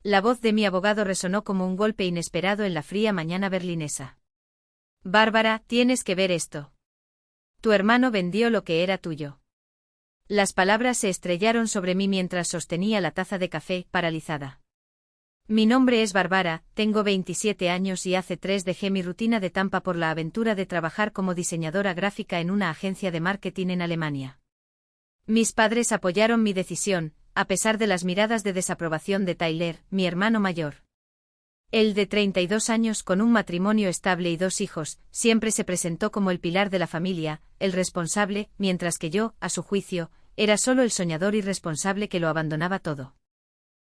La voz de mi abogado resonó como un golpe inesperado en la fría mañana berlinesa. Bárbara, tienes que ver esto. Tu hermano vendió lo que era tuyo. Las palabras se estrellaron sobre mí mientras sostenía la taza de café, paralizada. Mi nombre es Bárbara, tengo 27 años y hace 3 dejé mi rutina de Tampa por la aventura de trabajar como diseñadora gráfica en una agencia de marketing en Alemania. Mis padres apoyaron mi decisión, a pesar de las miradas de desaprobación de Tyler, mi hermano mayor. Él de 32 años con un matrimonio estable y 2 hijos, siempre se presentó como el pilar de la familia, el responsable, mientras que yo, a su juicio, era solo el soñador irresponsable que lo abandonaba todo.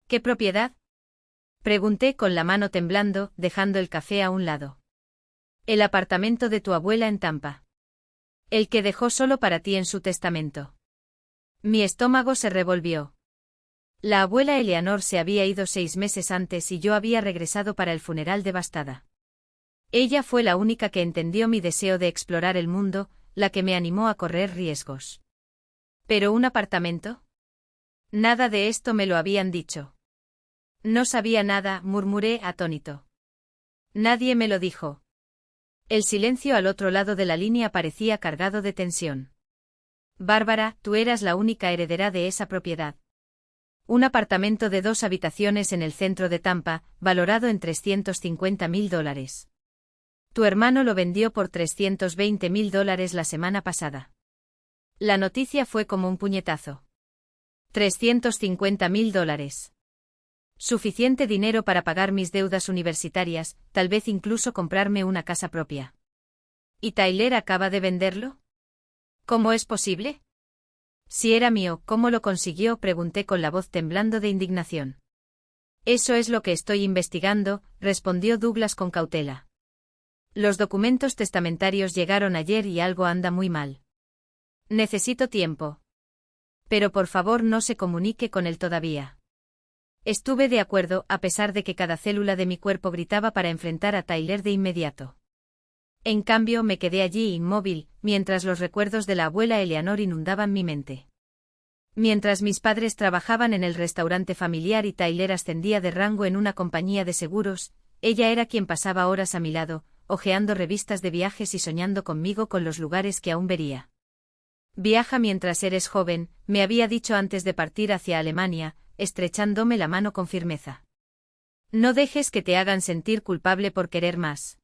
¿Qué propiedad? Pregunté con la mano temblando, dejando el café a un lado. El apartamento de tu abuela en Tampa. El que dejó solo para ti en su testamento. Mi estómago se revolvió. La abuela Eleanor se había ido 6 meses antes y yo había regresado para el funeral devastada. Ella fue la única que entendió mi deseo de explorar el mundo, la que me animó a correr riesgos. ¿Pero un apartamento? Nada de esto me lo habían dicho. No sabía nada, murmuré atónito. Nadie me lo dijo. El silencio al otro lado de la línea parecía cargado de tensión. Bárbara, tú eras la única heredera de esa propiedad. Un apartamento de 2 habitaciones en el centro de Tampa, valorado en $350.000. Tu hermano lo vendió por $320.000 la semana pasada. La noticia fue como un puñetazo. $350.000. Suficiente dinero para pagar mis deudas universitarias, tal vez incluso comprarme una casa propia. ¿Y Tyler acaba de venderlo? ¿Cómo es posible? Si era mío, ¿cómo lo consiguió?, pregunté con la voz temblando de indignación. Eso es lo que estoy investigando, respondió Douglas con cautela. Los documentos testamentarios llegaron ayer y algo anda muy mal. Necesito tiempo. Pero por favor no se comunique con él todavía. Estuve de acuerdo, a pesar de que cada célula de mi cuerpo gritaba para enfrentar a Tyler de inmediato. En cambio me quedé allí inmóvil, mientras los recuerdos de la abuela Eleanor inundaban mi mente. Mientras mis padres trabajaban en el restaurante familiar y Tyler ascendía de rango en una compañía de seguros, ella era quien pasaba horas a mi lado, hojeando revistas de viajes y soñando conmigo con los lugares que aún vería. Viaja mientras eres joven, me había dicho antes de partir hacia Alemania, estrechándome la mano con firmeza. No dejes que te hagan sentir culpable por querer más.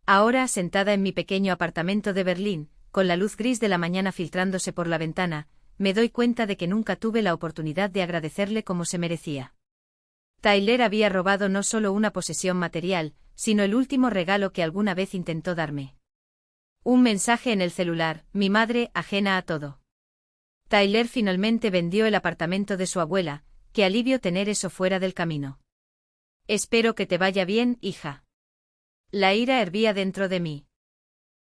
Ahora, sentada en mi pequeño apartamento de Berlín, con la luz gris de la mañana filtrándose por la ventana, me doy cuenta de que nunca tuve la oportunidad de agradecerle como se merecía. Tyler había robado no solo una posesión material, sino el último regalo que alguna vez intentó darme. Un mensaje en el celular, mi madre, ajena a todo. Tyler finalmente vendió el apartamento de su abuela, qué alivio tener eso fuera del camino. Espero que te vaya bien, hija. La ira hervía dentro de mí.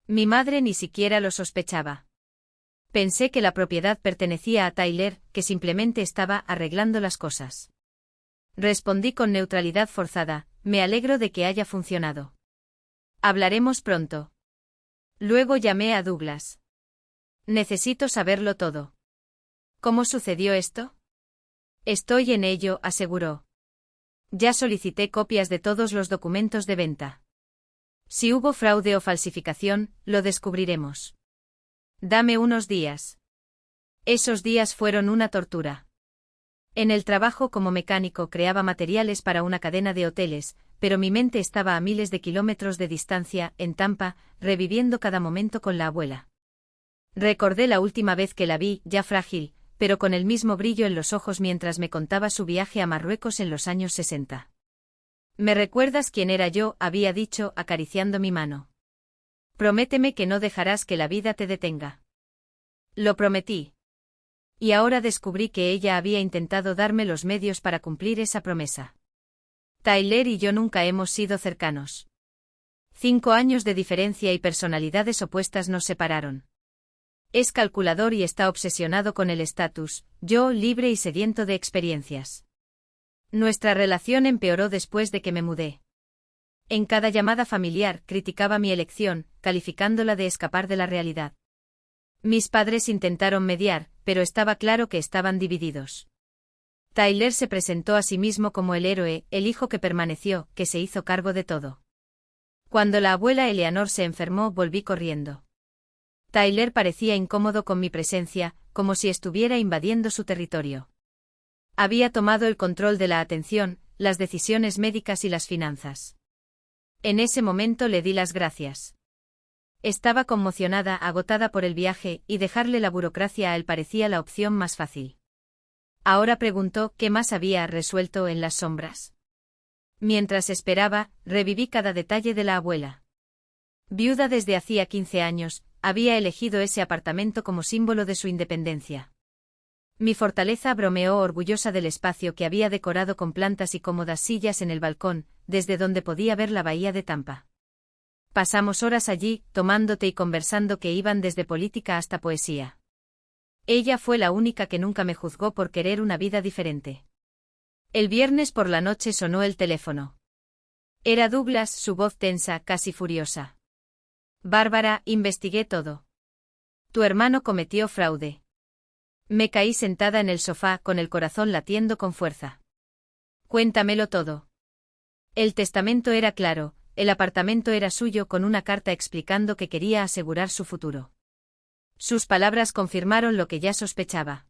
Mi madre ni siquiera lo sospechaba. Pensé que la propiedad pertenecía a Tyler, que simplemente estaba arreglando las cosas. Respondí con neutralidad forzada, me alegro de que haya funcionado. Hablaremos pronto. Luego llamé a Douglas. Necesito saberlo todo. ¿Cómo sucedió esto? Estoy en ello, aseguró. Ya solicité copias de todos los documentos de venta. Si hubo fraude o falsificación, lo descubriremos. Dame unos días. Esos días fueron una tortura. En el trabajo como mecánico creaba materiales para una cadena de hoteles, pero mi mente estaba a miles de kilómetros de distancia, en Tampa, reviviendo cada momento con la abuela. Recordé la última vez que la vi, ya frágil, pero con el mismo brillo en los ojos mientras me contaba su viaje a Marruecos en los años 60. ¿Me recuerdas quién era yo?, había dicho, acariciando mi mano. Prométeme que no dejarás que la vida te detenga. Lo prometí. Y ahora descubrí que ella había intentado darme los medios para cumplir esa promesa. Tyler y yo nunca hemos sido cercanos. 5 años de diferencia y personalidades opuestas nos separaron. Es calculador y está obsesionado con el estatus, yo libre y sediento de experiencias. Nuestra relación empeoró después de que me mudé. En cada llamada familiar criticaba mi elección, calificándola de escapar de la realidad. Mis padres intentaron mediar, pero estaba claro que estaban divididos. Tyler se presentó a sí mismo como el héroe, el hijo que permaneció, que se hizo cargo de todo. Cuando la abuela Eleanor se enfermó, volví corriendo. Tyler parecía incómodo con mi presencia, como si estuviera invadiendo su territorio. Había tomado el control de la atención, las decisiones médicas y las finanzas. En ese momento le di las gracias. Estaba conmocionada, agotada por el viaje, y dejarle la burocracia a él parecía la opción más fácil. Ahora preguntó qué más había resuelto en las sombras. Mientras esperaba, reviví cada detalle de la abuela. Viuda desde hacía 15 años, había elegido ese apartamento como símbolo de su independencia. Mi fortaleza bromeó orgullosa del espacio que había decorado con plantas y cómodas sillas en el balcón, desde donde podía ver la bahía de Tampa. Pasamos horas allí, tomando té y conversando que iban desde política hasta poesía. Ella fue la única que nunca me juzgó por querer una vida diferente. El viernes por la noche sonó el teléfono. Era Douglas, su voz tensa, casi furiosa. Bárbara, investigué todo. Tu hermano cometió fraude. Me caí sentada en el sofá con el corazón latiendo con fuerza. Cuéntamelo todo. El testamento era claro, el apartamento era suyo con una carta explicando que quería asegurar su futuro. Sus palabras confirmaron lo que ya sospechaba.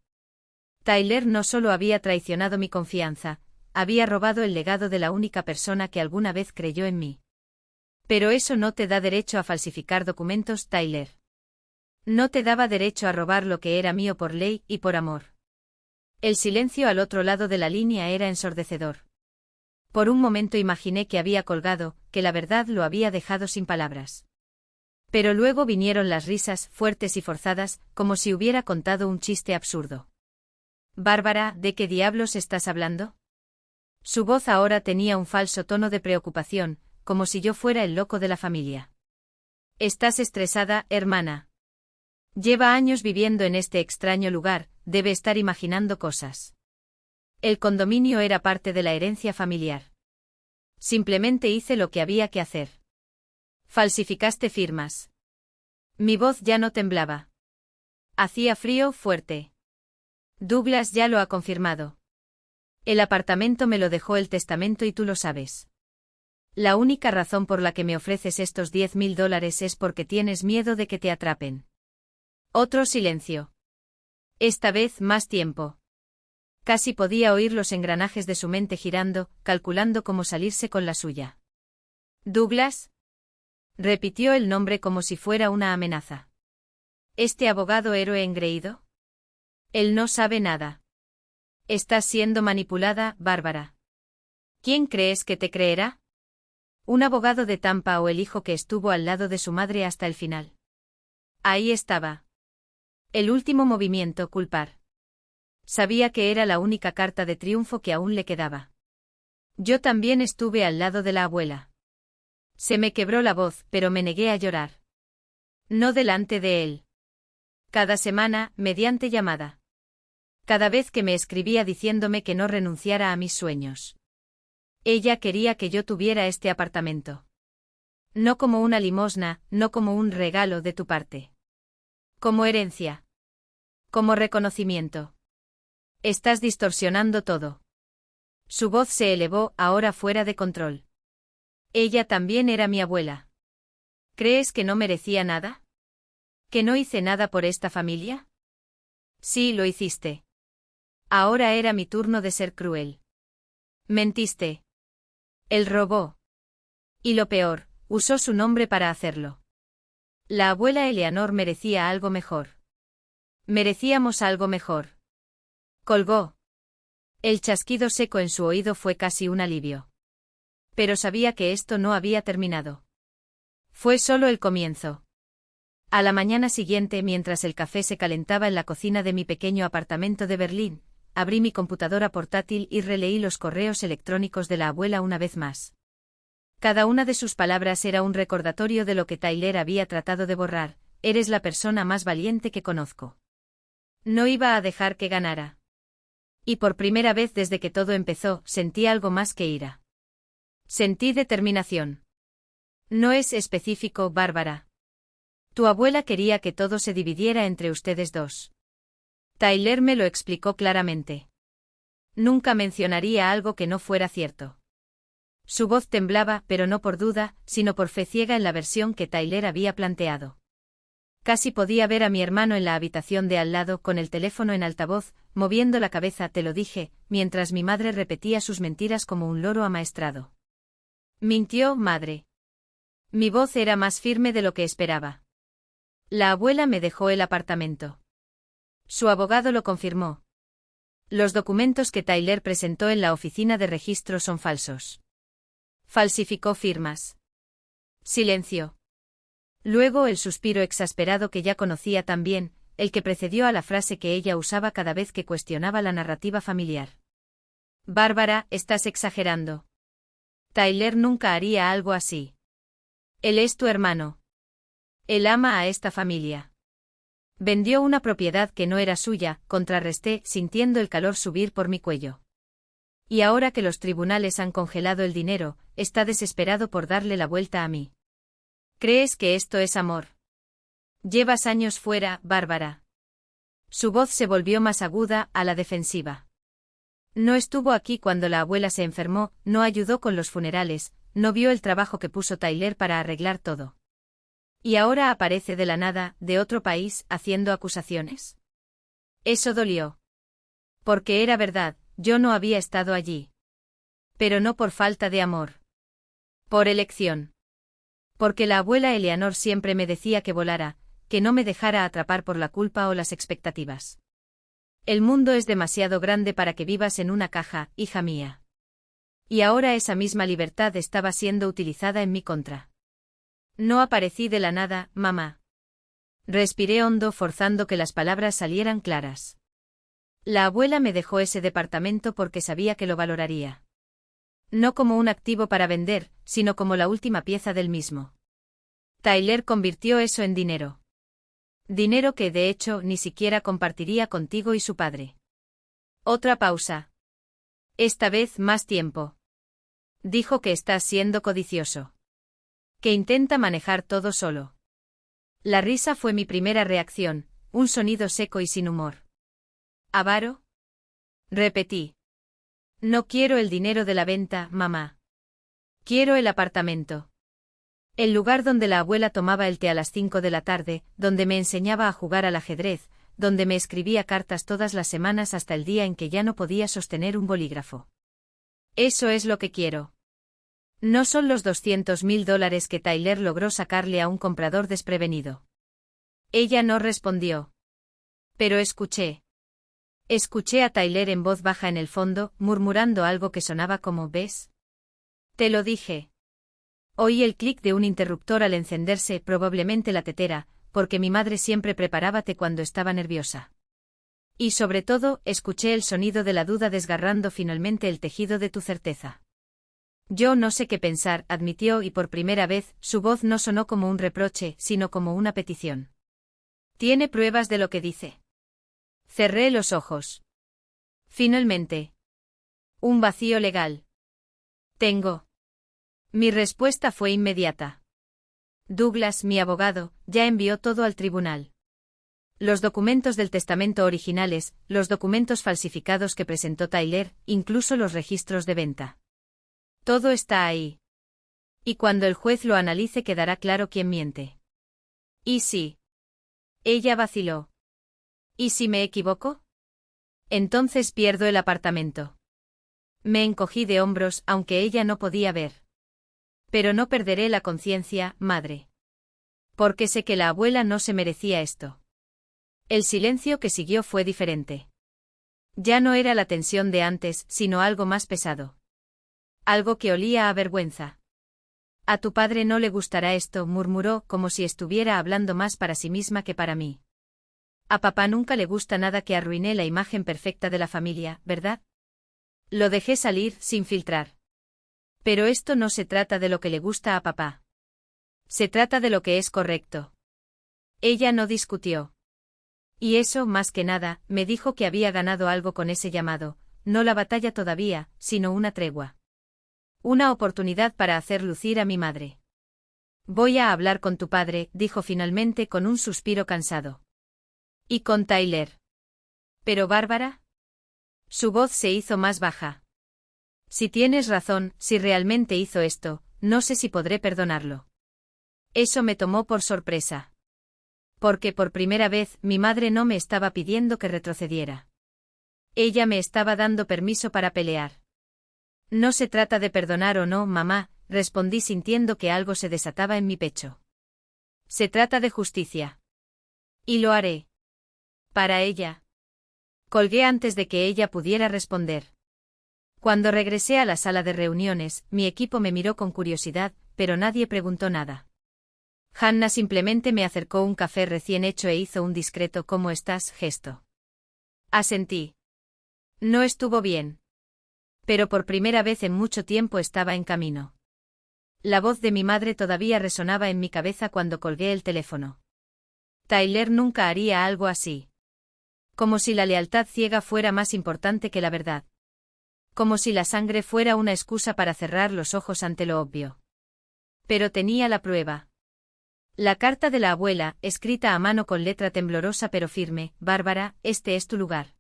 Tyler no solo había traicionado mi confianza, había robado el legado de la única persona que alguna vez creyó en mí. Pero eso no te da derecho a falsificar documentos, Tyler. No te daba derecho a robar lo que era mío por ley y por amor. El silencio al otro lado de la línea era ensordecedor. Por un momento imaginé que había colgado, que la verdad lo había dejado sin palabras. Pero luego vinieron las risas, fuertes y forzadas, como si hubiera contado un chiste absurdo. Bárbara, ¿de qué diablos estás hablando? Su voz ahora tenía un falso tono de preocupación, como si yo fuera el loco de la familia. Estás estresada, hermana. Lleva años viviendo en este extraño lugar, debe estar imaginando cosas. El condominio era parte de la herencia familiar. Simplemente hice lo que había que hacer. Falsificaste firmas. Mi voz ya no temblaba. Hacía frío fuerte. Douglas ya lo ha confirmado. El apartamento me lo dejó el testamento y tú lo sabes. La única razón por la que me ofreces estos $10,000 es porque tienes miedo de que te atrapen. Otro silencio. Esta vez más tiempo. Casi podía oír los engranajes de su mente girando, calculando cómo salirse con la suya. ¿Douglas? Repitió el nombre como si fuera una amenaza. ¿Este abogado héroe engreído? Él no sabe nada. Estás siendo manipulada, Bárbara. ¿Quién crees que te creerá? ¿Un abogado de Tampa o el hijo que estuvo al lado de su madre hasta el final? Ahí estaba. El último movimiento, culpar. Sabía que era la única carta de triunfo que aún le quedaba. Yo también estuve al lado de la abuela. Se me quebró la voz, pero me negué a llorar. No delante de él. Cada semana, mediante llamada. Cada vez que me escribía diciéndome que no renunciara a mis sueños. Ella quería que yo tuviera este apartamento. No como una limosna, no como un regalo de tu parte. Como herencia. Como reconocimiento. Estás distorsionando todo. Su voz se elevó, ahora fuera de control. Ella también era mi abuela. ¿Crees que no merecía nada? ¿Que no hice nada por esta familia? Sí, lo hiciste. Ahora era mi turno de ser cruel. Mentiste. Él robó. Y lo peor, usó su nombre para hacerlo. La abuela Eleanor merecía algo mejor. Merecíamos algo mejor. Colgó. El chasquido seco en su oído fue casi un alivio. Pero sabía que esto no había terminado. Fue solo el comienzo. A la mañana siguiente, mientras el café se calentaba en la cocina de mi pequeño apartamento de Berlín, abrí mi computadora portátil y releí los correos electrónicos de la abuela una vez más. Cada una de sus palabras era un recordatorio de lo que Tyler había tratado de borrar: eres la persona más valiente que conozco. No iba a dejar que ganara. Y por primera vez desde que todo empezó, sentí algo más que ira. Sentí determinación. No es específico, Bárbara. Tu abuela quería que todo se dividiera entre ustedes dos. Tyler me lo explicó claramente. Nunca mencionaría algo que no fuera cierto. Su voz temblaba, pero no por duda, sino por fe ciega en la versión que Tyler había planteado. Casi podía ver a mi hermano en la habitación de al lado con el teléfono en altavoz, moviendo la cabeza, te lo dije, mientras mi madre repetía sus mentiras como un loro amaestrado. Mintió, madre. Mi voz era más firme de lo que esperaba. La abuela me dejó el apartamento. Su abogado lo confirmó. Los documentos que Tyler presentó en la oficina de registro son falsos. Falsificó firmas. Silencio. Luego el suspiro exasperado que ya conocía tan bien, el que precedió a la frase que ella usaba cada vez que cuestionaba la narrativa familiar. Bárbara, estás exagerando. Tyler nunca haría algo así. Él es tu hermano. Él ama a esta familia. Vendió una propiedad que no era suya, contrarresté, sintiendo el calor subir por mi cuello. Y ahora que los tribunales han congelado el dinero, está desesperado por darle la vuelta a mí. ¿Crees que esto es amor? Llevas años fuera, Bárbara. Su voz se volvió más aguda, a la defensiva. No estuvo aquí cuando la abuela se enfermó, no ayudó con los funerales, no vio el trabajo que puso Tyler para arreglar todo. Y ahora aparece de la nada, de otro país, haciendo acusaciones. Eso dolió. Porque era verdad, yo no había estado allí. Pero no por falta de amor. Por elección. Porque la abuela Eleanor siempre me decía que volara, que no me dejara atrapar por la culpa o las expectativas. El mundo es demasiado grande para que vivas en una caja, hija mía. Y ahora esa misma libertad estaba siendo utilizada en mi contra. No aparecí de la nada, mamá. Respiré hondo forzando que las palabras salieran claras. La abuela me dejó ese departamento porque sabía que lo valoraría. No como un activo para vender, sino como la última pieza del mismo. Tyler convirtió eso en dinero. Dinero que de hecho ni siquiera compartiría contigo y su padre. Otra pausa. Esta vez más tiempo. Dijo que estás siendo codicioso. Que intenta manejar todo solo. La risa fue mi primera reacción, un sonido seco y sin humor. ¿Avaro? Repetí. No quiero el dinero de la venta, mamá. Quiero el apartamento. El lugar donde la abuela tomaba el té a las 5 de la tarde, donde me enseñaba a jugar al ajedrez, donde me escribía cartas todas las semanas hasta el día en que ya no podía sostener un bolígrafo. Eso es lo que quiero. No son los $200.000 que Tyler logró sacarle a un comprador desprevenido. Ella no respondió. Pero escuché. Escuché a Tyler en voz baja en el fondo, murmurando algo que sonaba como ¿ves? Te lo dije. Oí el clic de un interruptor al encenderse, probablemente la tetera, porque mi madre siempre preparaba té cuando estaba nerviosa. Y sobre todo, escuché el sonido de la duda desgarrando finalmente el tejido de tu certeza. Yo no sé qué pensar, admitió y por primera vez, su voz no sonó como un reproche, sino como una petición. ¿Tiene pruebas de lo que dice? Cerré los ojos. Finalmente. Un vacío legal. Tengo. Mi respuesta fue inmediata. Douglas, mi abogado, ya envió todo al tribunal. Los documentos del testamento originales, los documentos falsificados que presentó Tyler, incluso los registros de venta. Todo está ahí. Y cuando el juez lo analice quedará claro quién miente. ¿Y si? Ella vaciló. ¿Y si me equivoco? Entonces pierdo el apartamento. Me encogí de hombros, aunque ella no podía ver. Pero no perderé la conciencia, madre. Porque sé que la abuela no se merecía esto. El silencio que siguió fue diferente. Ya no era la tensión de antes, sino algo más pesado. Algo que olía a vergüenza. A tu padre no le gustará esto, murmuró, como si estuviera hablando más para sí misma que para mí. A papá nunca le gusta nada que arruine la imagen perfecta de la familia, ¿verdad? Lo dejé salir, sin filtrar. Pero esto no se trata de lo que le gusta a papá. Se trata de lo que es correcto. Ella no discutió. Y eso, más que nada, me dijo que había ganado algo con ese llamado, no la batalla todavía, sino una tregua. Una oportunidad para hacer lucir a mi madre. Voy a hablar con tu padre, dijo finalmente con un suspiro cansado. Y con Tyler. ¿Pero Bárbara? Su voz se hizo más baja. Si tienes razón, si realmente hizo esto, no sé si podré perdonarlo. Eso me tomó por sorpresa. Porque por primera vez mi madre no me estaba pidiendo que retrocediera. Ella me estaba dando permiso para pelear. No se trata de perdonar o no, mamá, respondí sintiendo que algo se desataba en mi pecho. Se trata de justicia. Y lo haré. Para ella. Colgué antes de que ella pudiera responder. Cuando regresé a la sala de reuniones, mi equipo me miró con curiosidad, pero nadie preguntó nada. Hannah simplemente me acercó un café recién hecho e hizo un discreto ¿cómo estás? Gesto. Asentí. No estuvo bien. Pero por primera vez en mucho tiempo estaba en camino. La voz de mi madre todavía resonaba en mi cabeza cuando colgué el teléfono. Tyler nunca haría algo así. Como si la lealtad ciega fuera más importante que la verdad. Como si la sangre fuera una excusa para cerrar los ojos ante lo obvio. Pero tenía la prueba. La carta de la abuela, escrita a mano con letra temblorosa pero firme: Bárbara, este es tu lugar.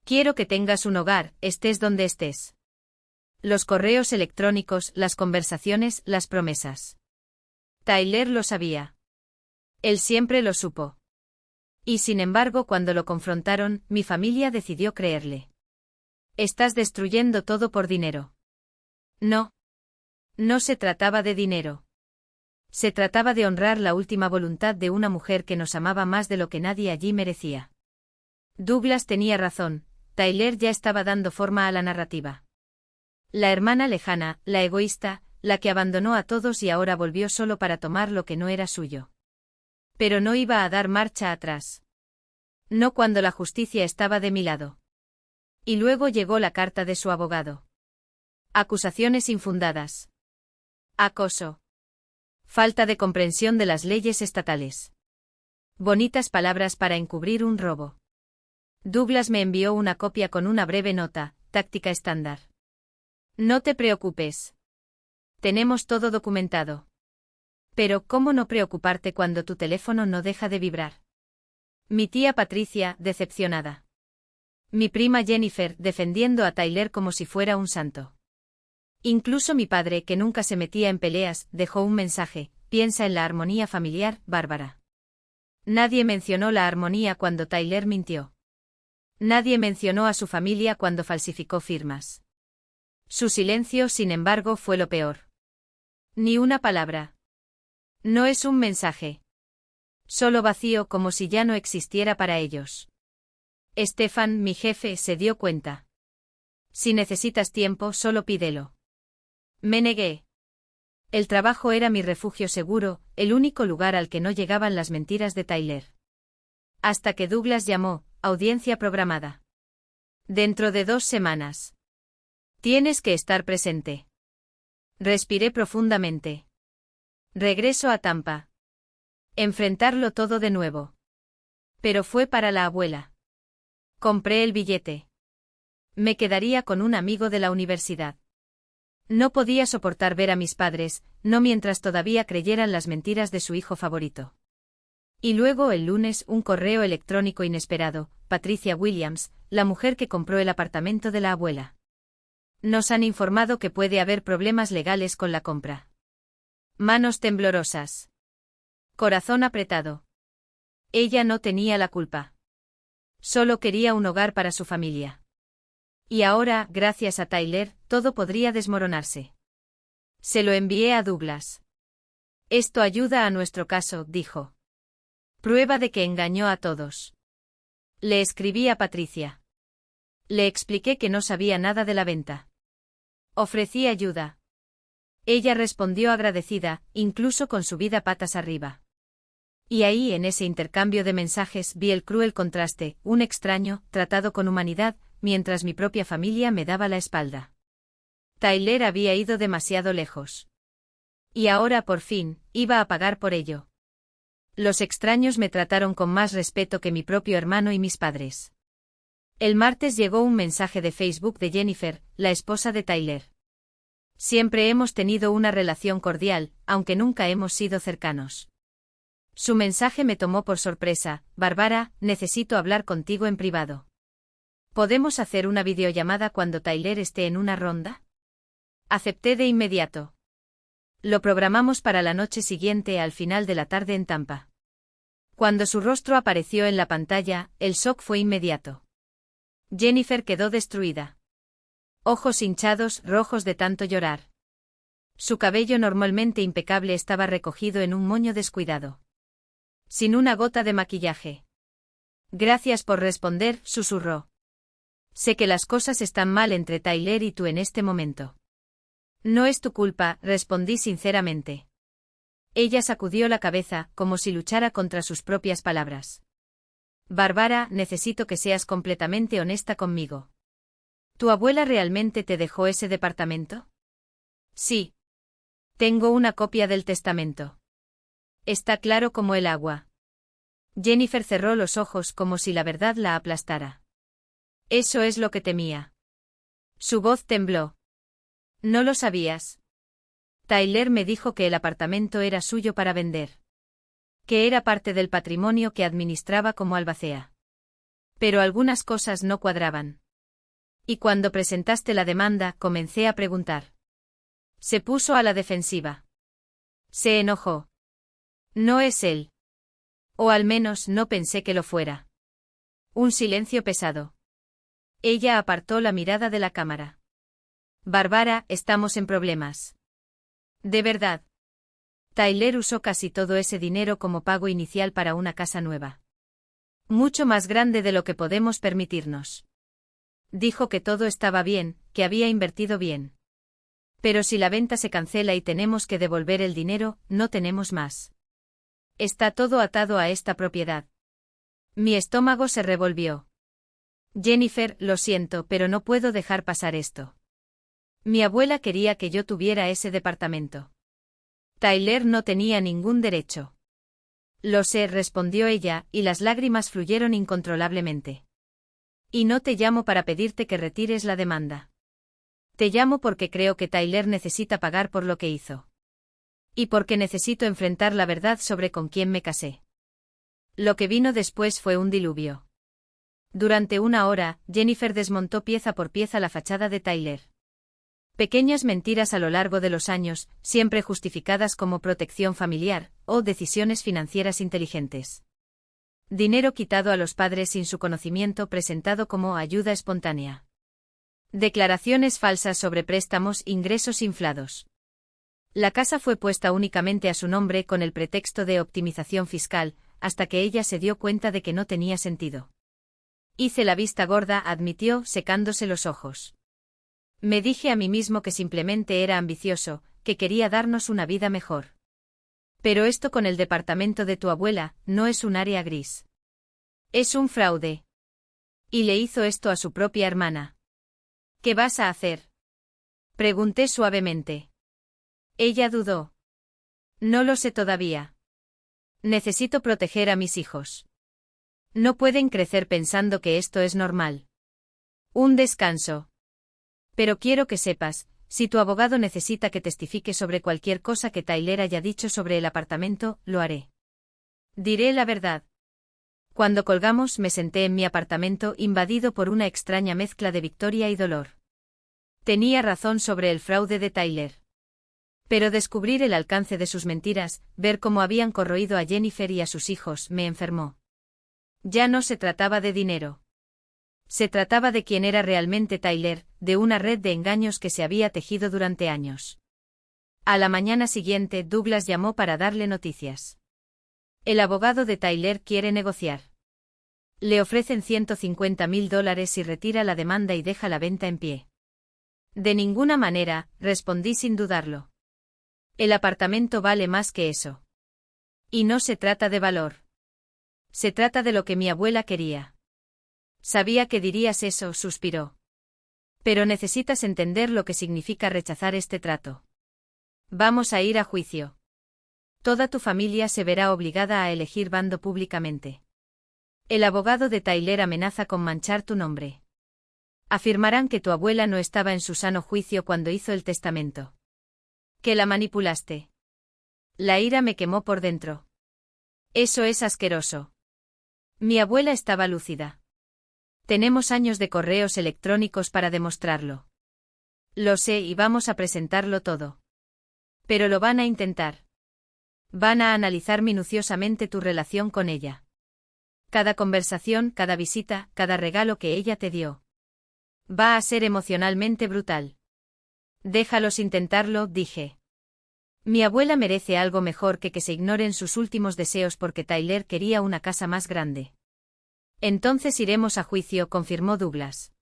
Quiero que tengas un hogar, estés donde estés. Los correos electrónicos, las conversaciones, las promesas. Tyler lo sabía. Él siempre lo supo. Y sin embargo, cuando lo confrontaron, mi familia decidió creerle. Estás destruyendo todo por dinero. No. No se trataba de dinero. Se trataba de honrar la última voluntad de una mujer que nos amaba más de lo que nadie allí merecía. Douglas tenía razón, Tyler ya estaba dando forma a la narrativa. La hermana lejana, la egoísta, la que abandonó a todos y ahora volvió solo para tomar lo que no era suyo. Pero no iba a dar marcha atrás. No cuando la justicia estaba de mi lado. Y luego llegó la carta de su abogado. Acusaciones infundadas. Acoso. Falta de comprensión de las leyes estatales. Bonitas palabras para encubrir un robo. Douglas me envió una copia con una breve nota: táctica estándar. No te preocupes. Tenemos todo documentado. Pero ¿cómo no preocuparte cuando tu teléfono no deja de vibrar? Mi tía Patricia, decepcionada. Mi prima Jennifer, defendiendo a Tyler como si fuera un santo. Incluso mi padre, que nunca se metía en peleas, dejó un mensaje: piensa en la armonía familiar, Bárbara. Nadie mencionó la armonía cuando Tyler mintió. Nadie mencionó a su familia cuando falsificó firmas. Su silencio, sin embargo, fue lo peor. Ni una palabra. No es un mensaje. Solo vacío, como si ya no existiera para ellos. Stefan, mi jefe, se dio cuenta. Si necesitas tiempo, solo pídelo. Me negué. El trabajo era mi refugio seguro, el único lugar al que no llegaban las mentiras de Tyler. Hasta que Douglas llamó: audiencia programada. Dentro de 2 semanas. Tienes que estar presente. Respiré profundamente. Regreso a Tampa. Enfrentarlo todo de nuevo. Pero fue para la abuela. Compré el billete. Me quedaría con un amigo de la universidad. No podía soportar ver a mis padres, no mientras todavía creyeran las mentiras de su hijo favorito. Y luego el lunes un correo electrónico inesperado: Patricia Williams, la mujer que compró el apartamento de la abuela. Nos han informado que puede haber problemas legales con la compra. Manos temblorosas. Corazón apretado. Ella no tenía la culpa. Solo quería un hogar para su familia. Y ahora, gracias a Tyler, todo podría desmoronarse. Se lo envié a Douglas. Esto ayuda a nuestro caso, dijo. Prueba de que engañó a todos. Le escribí a Patricia. Le expliqué que no sabía nada de la venta. Ofrecí ayuda. Ella respondió agradecida, incluso con su vida patas arriba. Y ahí, en ese intercambio de mensajes, vi el cruel contraste: un extraño, tratado con humanidad, mientras mi propia familia me daba la espalda. Tyler había ido demasiado lejos. Y ahora, por fin, iba a pagar por ello. Los extraños me trataron con más respeto que mi propio hermano y mis padres. El martes llegó un mensaje de Facebook de Jennifer, la esposa de Tyler. Siempre hemos tenido una relación cordial, aunque nunca hemos sido cercanos. Su mensaje me tomó por sorpresa: Bárbara, necesito hablar contigo en privado. ¿Podemos hacer una videollamada cuando Tyler esté en una ronda? Acepté de inmediato. Lo programamos para la noche siguiente al final de la tarde en Tampa. Cuando su rostro apareció en la pantalla, el shock fue inmediato. Jennifer quedó destruida. Ojos hinchados, rojos de tanto llorar. Su cabello normalmente impecable estaba recogido en un moño descuidado. Sin una gota de maquillaje. Gracias por responder, susurró. Sé que las cosas están mal entre Tyler y tú en este momento. No es tu culpa, respondí sinceramente. Ella sacudió la cabeza, como si luchara contra sus propias palabras. Bárbara, necesito que seas completamente honesta conmigo. ¿Tu abuela realmente te dejó ese departamento? Sí. Tengo una copia del testamento. Está claro como el agua. Jennifer cerró los ojos como si la verdad la aplastara. Eso es lo que temía. Su voz tembló. ¿No lo sabías? Tyler me dijo que el apartamento era suyo para vender. Que era parte del patrimonio que administraba como albacea. Pero algunas cosas no cuadraban. Y cuando presentaste la demanda, comencé a preguntar. Se puso a la defensiva. Se enojó. No es él. O al menos no pensé que lo fuera. Un silencio pesado. Ella apartó la mirada de la cámara. Bárbara, estamos en problemas. De verdad. Tyler usó casi todo ese dinero como pago inicial para una casa nueva. Mucho más grande de lo que podemos permitirnos. Dijo que todo estaba bien, que había invertido bien. Pero si la venta se cancela y tenemos que devolver el dinero, no tenemos más. Está todo atado a esta propiedad. Mi estómago se revolvió. Jennifer, lo siento, pero no puedo dejar pasar esto. Mi abuela quería que yo tuviera ese departamento. Tyler no tenía ningún derecho. Lo sé, respondió ella, y las lágrimas fluyeron incontrolablemente. Y no te llamo para pedirte que retires la demanda. Te llamo porque creo que Tyler necesita pagar por lo que hizo. Y porque necesito enfrentar la verdad sobre con quién me casé. Lo que vino después fue un diluvio. Durante una hora, Jennifer desmontó pieza por pieza la fachada de Tyler. Pequeñas mentiras a lo largo de los años, siempre justificadas como protección familiar, o decisiones financieras inteligentes. Dinero quitado a los padres sin su conocimiento presentado como ayuda espontánea. Declaraciones falsas sobre préstamos, ingresos inflados. La casa fue puesta únicamente a su nombre con el pretexto de optimización fiscal, hasta que ella se dio cuenta de que no tenía sentido. Hice la vista gorda, admitió, secándose los ojos. Me dije a mí mismo que simplemente era ambicioso, que quería darnos una vida mejor. Pero esto con el departamento de tu abuela, no es un área gris. Es un fraude. Y le hizo esto a su propia hermana. ¿Qué vas a hacer? Pregunté suavemente. Ella dudó. No lo sé todavía. Necesito proteger a mis hijos. No pueden crecer pensando que esto es normal. Un descanso. Pero quiero que sepas, si tu abogado necesita que testifique sobre cualquier cosa que Tyler haya dicho sobre el apartamento, lo haré. Diré la verdad. Cuando colgamos me senté en mi apartamento invadido por una extraña mezcla de victoria y dolor. Tenía razón sobre el fraude de Tyler. Pero descubrir el alcance de sus mentiras, ver cómo habían corroído a Jennifer y a sus hijos, me enfermó. Ya no se trataba de dinero. Se trataba de quién era realmente Tyler, de una red de engaños que se había tejido durante años. A la mañana siguiente Douglas llamó para darle noticias. El abogado de Tyler quiere negociar. Le ofrecen $150,000 si retira la demanda y deja la venta en pie. De ninguna manera, respondí sin dudarlo. El apartamento vale más que eso. Y no se trata de valor. Se trata de lo que mi abuela quería. Sabía que dirías eso, suspiró. Pero necesitas entender lo que significa rechazar este trato. Vamos a ir a juicio. Toda tu familia se verá obligada a elegir bando públicamente. El abogado de Tyler amenaza con manchar tu nombre. Afirmarán que tu abuela no estaba en su sano juicio cuando hizo el testamento. Que la manipulaste. La ira me quemó por dentro. Eso es asqueroso. Mi abuela estaba lúcida. Tenemos años de correos electrónicos para demostrarlo. Lo sé y vamos a presentarlo todo. Pero lo van a intentar. Van a analizar minuciosamente tu relación con ella. Cada conversación, cada visita, cada regalo que ella te dio. Va a ser emocionalmente brutal. Déjalos intentarlo, dije. Mi abuela merece algo mejor que se ignoren sus últimos deseos porque Tyler quería una casa más grande. Entonces iremos a juicio, confirmó Douglas.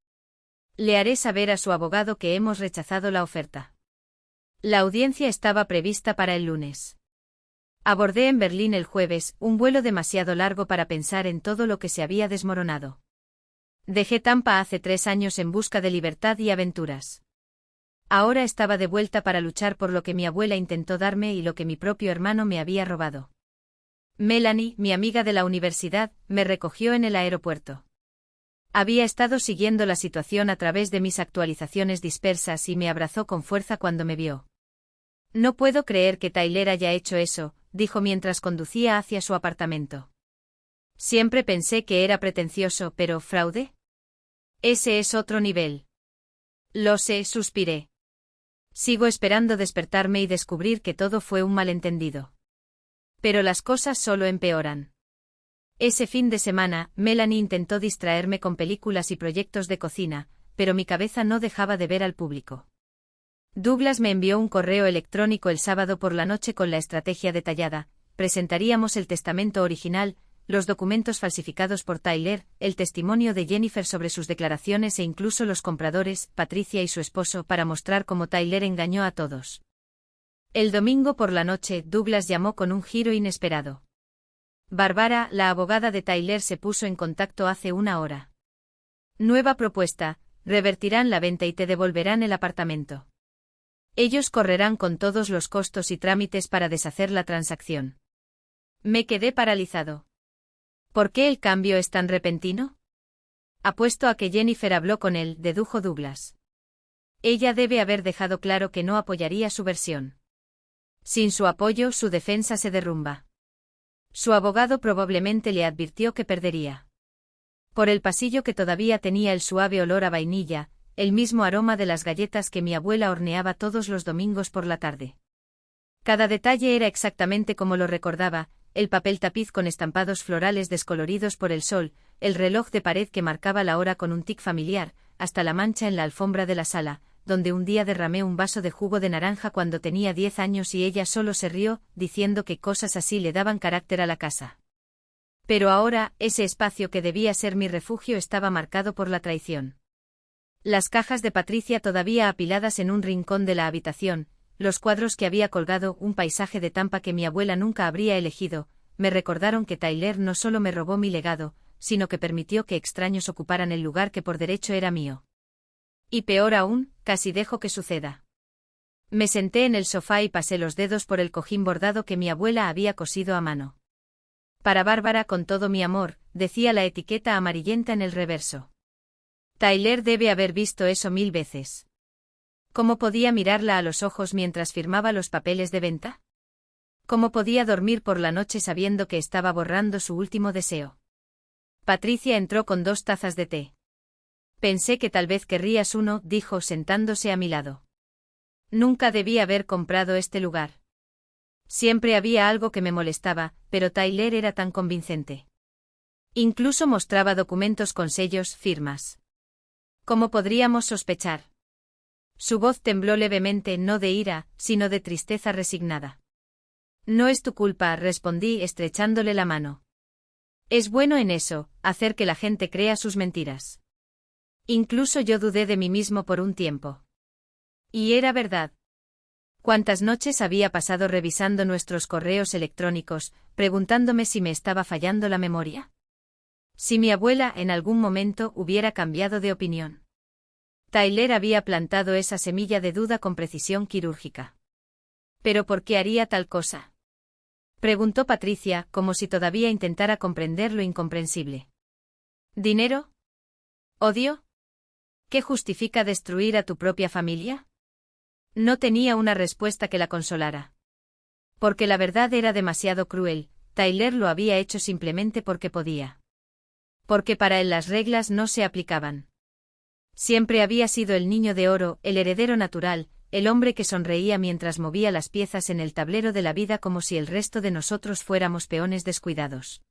Le haré saber a su abogado que hemos rechazado la oferta. La audiencia estaba prevista para el lunes. Abordé en Berlín el jueves, un vuelo demasiado largo para pensar en todo lo que se había desmoronado. Dejé Tampa hace 3 años en busca de libertad y aventuras. Ahora estaba de vuelta para luchar por lo que mi abuela intentó darme y lo que mi propio hermano me había robado. Melanie, mi amiga de la universidad, me recogió en el aeropuerto. Había estado siguiendo la situación a través de mis actualizaciones dispersas y me abrazó con fuerza cuando me vio. No puedo creer que Tyler haya hecho eso, dijo mientras conducía hacia su apartamento. Siempre pensé que era pretencioso, pero ¿fraude? Ese es otro nivel. Lo sé, suspiré. Sigo esperando despertarme y descubrir que todo fue un malentendido. Pero las cosas solo empeoran. Ese fin de semana, Melanie intentó distraerme con películas y proyectos de cocina, pero mi cabeza no dejaba de ver al público. Douglas me envió un correo electrónico el sábado por la noche con la estrategia detallada. Presentaríamos el testamento original, los documentos falsificados por Tyler, el testimonio de Jennifer sobre sus declaraciones e incluso los compradores, Patricia y su esposo, para mostrar cómo Tyler engañó a todos. El domingo por la noche, Douglas llamó con un giro inesperado. Bárbara, la abogada de Tyler, se puso en contacto hace 1 hora. Nueva propuesta, revertirán la venta y te devolverán el apartamento. Ellos correrán con todos los costos y trámites para deshacer la transacción. Me quedé paralizado. ¿Por qué el cambio es tan repentino? Apuesto a que Jennifer habló con él, dedujo Douglas. Ella debe haber dejado claro que no apoyaría su versión. Sin su apoyo, su defensa se derrumba. Su abogado probablemente le advirtió que perdería. Por el pasillo, que todavía tenía el suave olor a vainilla, el mismo aroma de las galletas que mi abuela horneaba todos los domingos por la tarde. Cada detalle era exactamente como lo recordaba: el papel tapiz con estampados florales descoloridos por el sol, el reloj de pared que marcaba la hora con un tic familiar, hasta la mancha en la alfombra de la sala, donde un día derramé un vaso de jugo de naranja cuando tenía 10 años y ella solo se rió, diciendo que cosas así le daban carácter a la casa. Pero ahora, ese espacio que debía ser mi refugio estaba marcado por la traición. Las cajas de Patricia todavía apiladas en un rincón de la habitación, los cuadros que había colgado, un paisaje de Tampa que mi abuela nunca habría elegido, me recordaron que Tyler no solo me robó mi legado, sino que permitió que extraños ocuparan el lugar que por derecho era mío. Y peor aún, casi dejo que suceda. Me senté en el sofá y pasé los dedos por el cojín bordado que mi abuela había cosido a mano. Para Bárbara, con todo mi amor, decía la etiqueta amarillenta en el reverso. Tyler debe haber visto eso 1000 veces. ¿Cómo podía mirarla a los ojos mientras firmaba los papeles de venta? ¿Cómo podía dormir por la noche sabiendo que estaba borrando su último deseo? Patricia entró con 2 tazas de té. Pensé que tal vez querrías uno, dijo sentándose a mi lado. Nunca debí haber comprado este lugar. Siempre había algo que me molestaba, pero Tyler era tan convincente. Incluso mostraba documentos con sellos, firmas. ¿Cómo podríamos sospechar? Su voz tembló levemente, no de ira, sino de tristeza resignada. No es tu culpa, respondí estrechándole la mano. Es bueno en eso, hacer que la gente crea sus mentiras. Incluso yo dudé de mí mismo por un tiempo. Y era verdad. ¿Cuántas noches había pasado revisando nuestros correos electrónicos, preguntándome si me estaba fallando la memoria? Si mi abuela en algún momento hubiera cambiado de opinión. Tyler había plantado esa semilla de duda con precisión quirúrgica. ¿Pero por qué haría tal cosa?, preguntó Patricia, como si todavía intentara comprender lo incomprensible. ¿Dinero? ¿Odio? ¿Qué justifica destruir a tu propia familia? No tenía una respuesta que la consolara. Porque la verdad era demasiado cruel, Tyler lo había hecho simplemente porque podía. Porque para él las reglas no se aplicaban. Siempre había sido el niño de oro, el heredero natural, el hombre que sonreía mientras movía las piezas en el tablero de la vida como si el resto de nosotros fuéramos peones descuidados.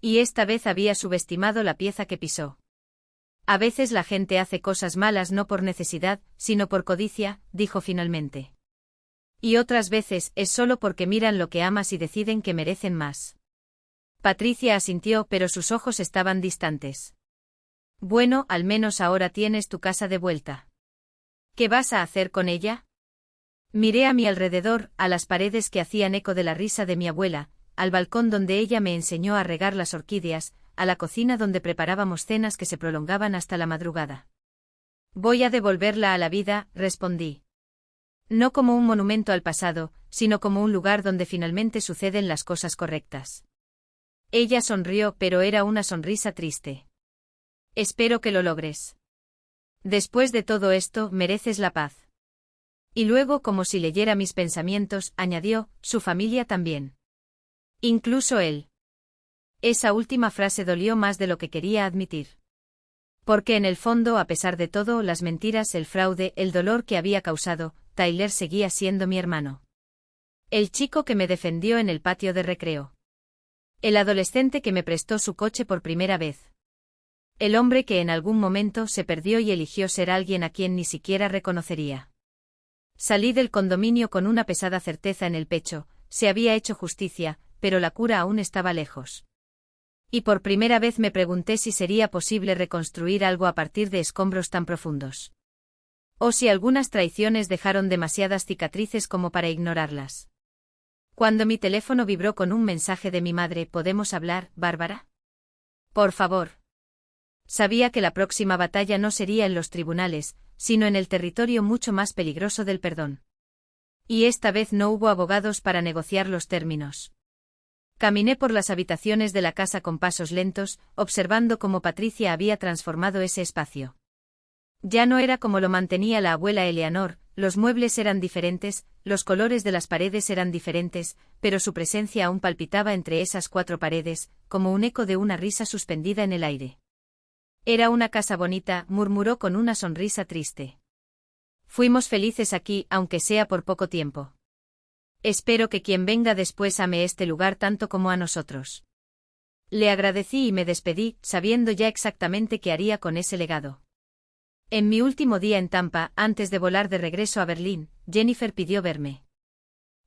Y esta vez había subestimado la pieza que pisó. A veces la gente hace cosas malas no por necesidad, sino por codicia, dijo finalmente. Y otras veces es solo porque miran lo que amas y deciden que merecen más. Patricia asintió, pero sus ojos estaban distantes. Bueno, al menos ahora tienes tu casa de vuelta. ¿Qué vas a hacer con ella? Miré a mi alrededor, a las paredes que hacían eco de la risa de mi abuela, al balcón donde ella me enseñó a regar las orquídeas, a la cocina donde preparábamos cenas que se prolongaban hasta la madrugada. Voy a devolverla a la vida, respondí. No como un monumento al pasado, sino como un lugar donde finalmente suceden las cosas correctas. Ella sonrió, pero era una sonrisa triste. Espero que lo logres. Después de todo esto, mereces la paz. Y luego, como si leyera mis pensamientos, añadió, su familia también. Incluso él. Esa última frase dolió más de lo que quería admitir. Porque en el fondo, a pesar de todo, las mentiras, el fraude, el dolor que había causado, Tyler seguía siendo mi hermano. El chico que me defendió en el patio de recreo. El adolescente que me prestó su coche por primera vez. El hombre que en algún momento se perdió y eligió ser alguien a quien ni siquiera reconocería. Salí del condominio con una pesada certeza en el pecho, se había hecho justicia, pero la cura aún estaba lejos. Y por primera vez me pregunté si sería posible reconstruir algo a partir de escombros tan profundos. O si algunas traiciones dejaron demasiadas cicatrices como para ignorarlas. Cuando mi teléfono vibró con un mensaje de mi madre, ¿podemos hablar, Bárbara? Por favor. Sabía que la próxima batalla no sería en los tribunales, sino en el territorio mucho más peligroso del perdón. Y esta vez no hubo abogados para negociar los términos. Caminé por las habitaciones de la casa con pasos lentos, observando cómo Patricia había transformado ese espacio. Ya no era como lo mantenía la abuela Eleanor, los muebles eran diferentes, los colores de las paredes eran diferentes, pero su presencia aún palpitaba entre esas cuatro paredes, como un eco de una risa suspendida en el aire. Era una casa bonita, murmuró con una sonrisa triste. Fuimos felices aquí, aunque sea por poco tiempo. Espero que quien venga después ame este lugar tanto como a nosotros. Le agradecí y me despedí, sabiendo ya exactamente qué haría con ese legado. En mi último día en Tampa, antes de volar de regreso a Berlín, Jennifer pidió verme.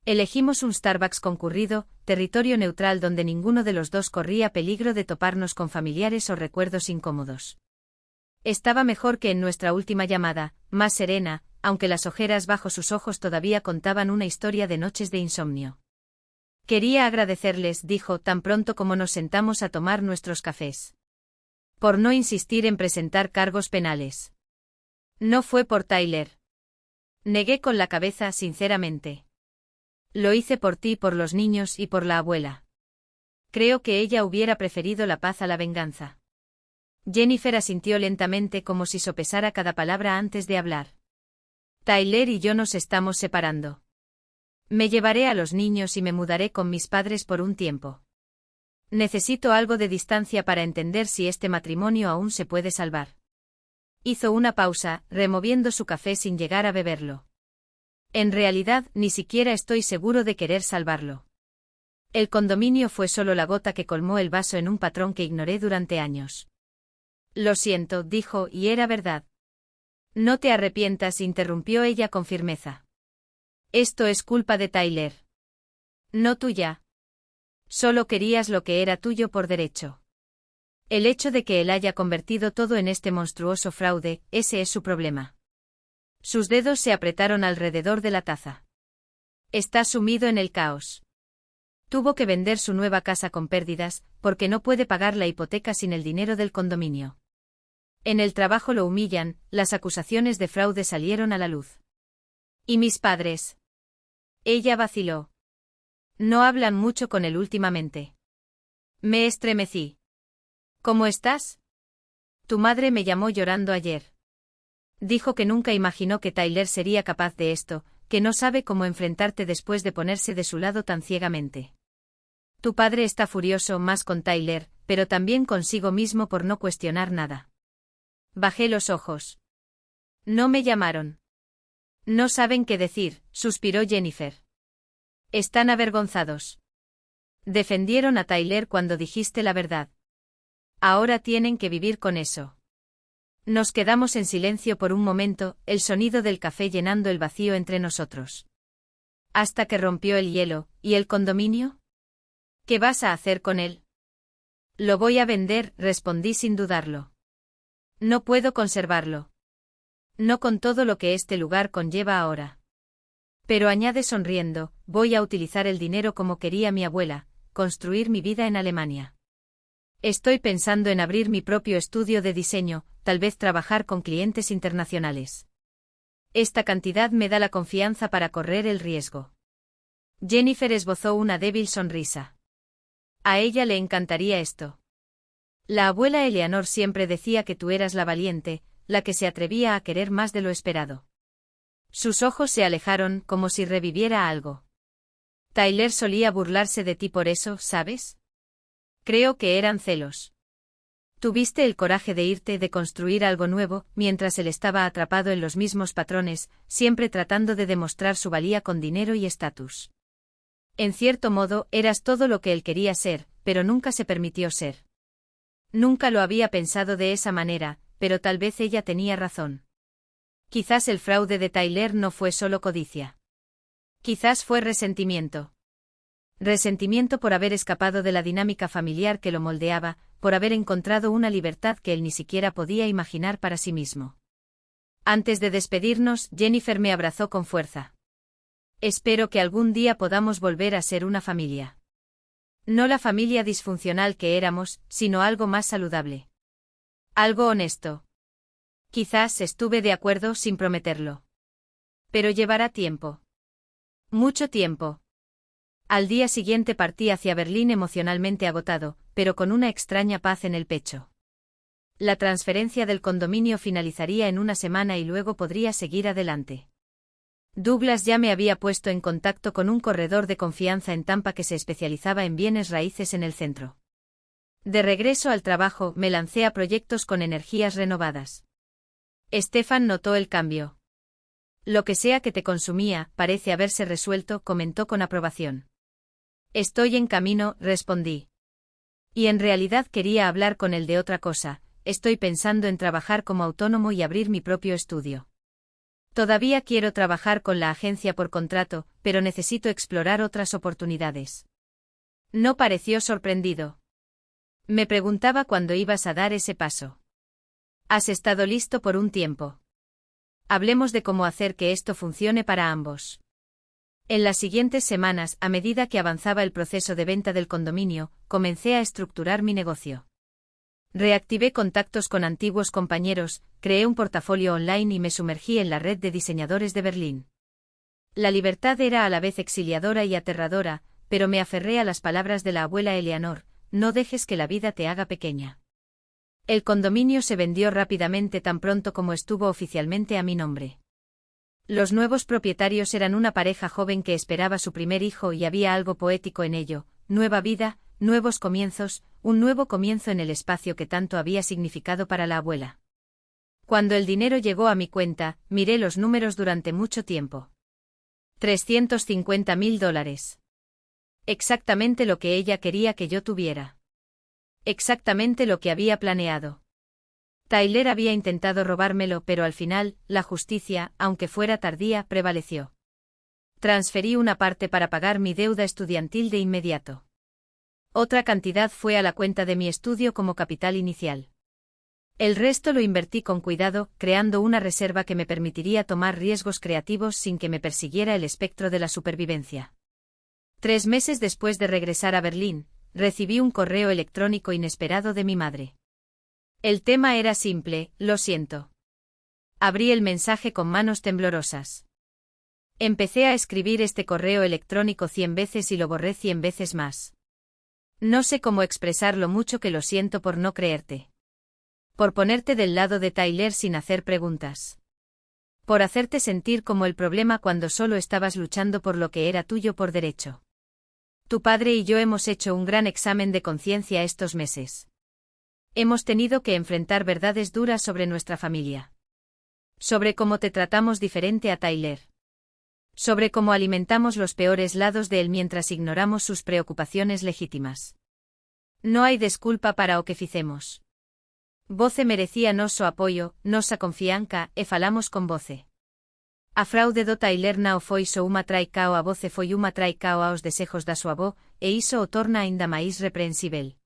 Elegimos un Starbucks concurrido, territorio neutral donde ninguno de los dos corría peligro de toparnos con familiares o recuerdos incómodos. Estaba mejor que en nuestra última llamada, más serena, aunque las ojeras bajo sus ojos todavía contaban una historia de noches de insomnio. Quería agradecerles, dijo, tan pronto como nos sentamos a tomar nuestros cafés. Por no insistir en presentar cargos penales. No fue por Tyler. Negué con la cabeza sinceramente. Lo hice por ti, por los niños y por la abuela. Creo que ella hubiera preferido la paz a la venganza. Jennifer asintió lentamente como si sopesara cada palabra antes de hablar. Tyler y yo nos estamos separando. Me llevaré a los niños y me mudaré con mis padres por un tiempo. Necesito algo de distancia para entender si este matrimonio aún se puede salvar. Hizo una pausa, removiendo su café sin llegar a beberlo. En realidad, ni siquiera estoy seguro de querer salvarlo. El condominio fue solo la gota que colmó el vaso en un patrón que ignoré durante años. Lo siento, dijo, y era verdad. No te arrepientas, interrumpió ella con firmeza. Esto es culpa de Tyler. No tuya. Solo querías lo que era tuyo por derecho. El hecho de que él haya convertido todo en este monstruoso fraude, ese es su problema. Sus dedos se apretaron alrededor de la taza. Está sumido en el caos. Tuvo que vender su nueva casa con pérdidas, porque no puede pagar la hipoteca sin el dinero del condominio. En el trabajo lo humillan, las acusaciones de fraude salieron a la luz. ¿Y mis padres? Ella vaciló. No hablan mucho con él últimamente. Me estremecí. ¿Cómo estás? Tu madre me llamó llorando ayer. Dijo que nunca imaginó que Tyler sería capaz de esto, que no sabe cómo enfrentarte después de ponerse de su lado tan ciegamente. Tu padre está furioso más con Tyler, pero también consigo mismo por no cuestionar nada. Bajé los ojos. No me llamaron. No saben qué decir, suspiró Jennifer. Están avergonzados. Defendieron a Tyler cuando dijiste la verdad. Ahora tienen que vivir con eso. Nos quedamos en silencio por un momento, el sonido del café llenando el vacío entre nosotros. Hasta que rompió el hielo. ¿Y el condominio? ¿Qué vas a hacer con él? Lo voy a vender, respondí sin dudarlo. No puedo conservarlo. No con todo lo que este lugar conlleva ahora. Pero añade sonriendo, voy a utilizar el dinero como quería mi abuela, construir mi vida en Alemania. Estoy pensando en abrir mi propio estudio de diseño, tal vez trabajar con clientes internacionales. Esta cantidad me da la confianza para correr el riesgo. Jennifer esbozó una débil sonrisa. A ella le encantaría esto. La abuela Eleanor siempre decía que tú eras la valiente, la que se atrevía a querer más de lo esperado. Sus ojos se alejaron como si reviviera algo. Tyler solía burlarse de ti por eso, ¿sabes? Creo que eran celos. Tuviste el coraje de irte, de construir algo nuevo, mientras él estaba atrapado en los mismos patrones, siempre tratando de demostrar su valía con dinero y estatus. En cierto modo, eras todo lo que él quería ser, pero nunca se permitió ser. Nunca lo había pensado de esa manera, pero tal vez ella tenía razón. Quizás el fraude de Tyler no fue solo codicia. Quizás fue resentimiento. Resentimiento por haber escapado de la dinámica familiar que lo moldeaba, por haber encontrado una libertad que él ni siquiera podía imaginar para sí mismo. Antes de despedirnos, Jennifer me abrazó con fuerza. Espero que algún día podamos volver a ser una familia. No la familia disfuncional que éramos, sino algo más saludable. Algo honesto. Quizás estuve de acuerdo sin prometerlo. Pero llevará tiempo. Mucho tiempo. Al día siguiente partí hacia Berlín emocionalmente agotado, pero con una extraña paz en el pecho. La transferencia del condominio finalizaría en una semana y luego podría seguir adelante. Douglas ya me había puesto en contacto con un corredor de confianza en Tampa que se especializaba en bienes raíces en el centro. De regreso al trabajo, me lancé a proyectos con energías renovadas. Stefan notó el cambio. Lo que sea que te consumía, parece haberse resuelto, comentó con aprobación. Estoy en camino, respondí. Y en realidad quería hablar con él de otra cosa, estoy pensando en trabajar como autónomo y abrir mi propio estudio. Todavía quiero trabajar con la agencia por contrato, pero necesito explorar otras oportunidades. No pareció sorprendido. Me preguntaba cuándo ibas a dar ese paso. Has estado listo por un tiempo. Hablemos de cómo hacer que esto funcione para ambos. En las siguientes semanas, a medida que avanzaba el proceso de venta del condominio, comencé a estructurar mi negocio. Reactivé contactos con antiguos compañeros, creé un portafolio online y me sumergí en la red de diseñadores de Berlín. La libertad era a la vez exiliadora y aterradora, pero me aferré a las palabras de la abuela Eleanor, no dejes que la vida te haga pequeña. El condominio se vendió rápidamente tan pronto como estuvo oficialmente a mi nombre. Los nuevos propietarios eran una pareja joven que esperaba su primer hijo y había algo poético en ello, nueva vida, nuevos comienzos, un nuevo comienzo en el espacio que tanto había significado para la abuela. Cuando el dinero llegó a mi cuenta, miré los números durante mucho tiempo. $350.000. Exactamente lo que ella quería que yo tuviera. Exactamente lo que había planeado. Tyler había intentado robármelo, pero al final, la justicia, aunque fuera tardía, prevaleció. Transferí una parte para pagar mi deuda estudiantil de inmediato. Otra cantidad fue a la cuenta de mi estudio como capital inicial. El resto lo invertí con cuidado, creando una reserva que me permitiría tomar riesgos creativos sin que me persiguiera el espectro de la supervivencia. 3 meses después de regresar a Berlín, recibí un correo electrónico inesperado de mi madre. El tema era simple, lo siento. Abrí el mensaje con manos temblorosas. Empecé a escribir este correo electrónico 100 veces y lo borré 100 veces más. No sé cómo expresar lo mucho que lo siento por no creerte. Por ponerte del lado de Tyler sin hacer preguntas. Por hacerte sentir como el problema cuando solo estabas luchando por lo que era tuyo por derecho. Tu padre y yo hemos hecho un gran examen de conciencia estos meses. Hemos tenido que enfrentar verdades duras sobre nuestra familia. Sobre cómo te tratamos diferente a Tyler. Sobre cómo alimentamos los peores lados de él mientras ignoramos sus preocupaciones legítimas. No hay desculpa para o que ficemos. Voce merecía noso apoio, nosa confianza, e falamos con voce. A fraude do Tyler nao foi só unha traicao a voce foi unha traicao aos desejos da súa avó, e iso o torna aínda máis repreensível.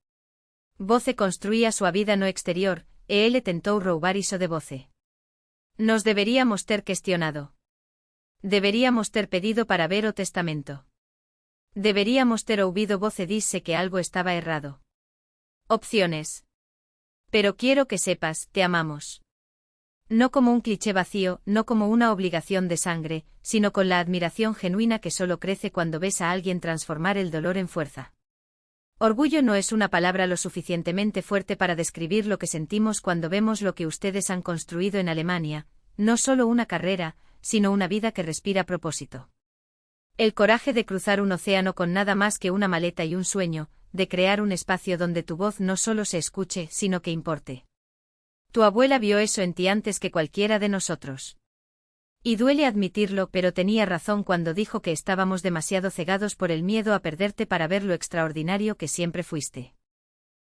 Voce construía súa vida no exterior, e ele tentou roubar iso de voce. Nos deberíamos ter questionado. Deberíamos ter pedido para ver o testamento. Deberíamos ter ouvido voce dise que algo estaba errado. Opciones. Pero quiero que sepas, te amamos. No como un cliché vacío, no como una obligación de sangre, sino con la admiración genuina que solo crece cuando ves a alguien transformar el dolor en fuerza. Orgullo no es una palabra lo suficientemente fuerte para describir lo que sentimos cuando vemos lo que ustedes han construido en Alemania, no solo una carrera, sino una vida que respira propósito. El coraje de cruzar un océano con nada más que una maleta y un sueño, de crear un espacio donde tu voz no solo se escuche, sino que importe. Tu abuela vio eso en ti antes que cualquiera de nosotros. Y duele admitirlo, pero tenía razón cuando dijo que estábamos demasiado cegados por el miedo a perderte para ver lo extraordinario que siempre fuiste.